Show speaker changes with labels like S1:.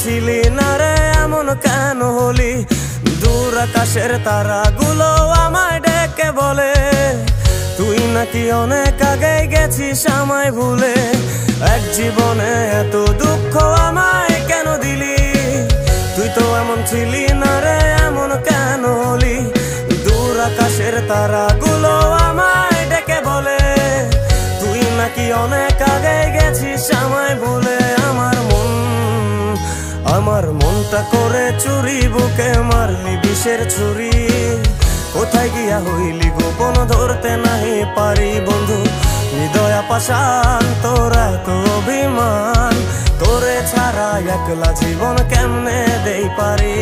S1: ছিলি না রে এমন কেন হলি? দূর আকাশের তারাগুলো আমায় ডেকে বলে তুই নাকি অনেক আগে গেছিস আমায় ভুলে। এক জীবনে এত দুঃখ আমায় কেন দিলি? তুই তো এমন ছিলি না রে এমন কেন হলি? দূর আকাশের তারাগুলো আমায় ডেকে বলে তুই নাকি অনেক আগে গেছিস আমায় ভুলে। আমার মনটা করে চুরি, বুকে মারলি বিষের ছুরি। কোথায় গিয়া হইলি গোপন ধরতে নাহি পারি বন্ধু। হৃদয় পাষাণ তোর এত অভিমান, তোরে ছাড়া একলা জীবন কেমনে দেই পারি।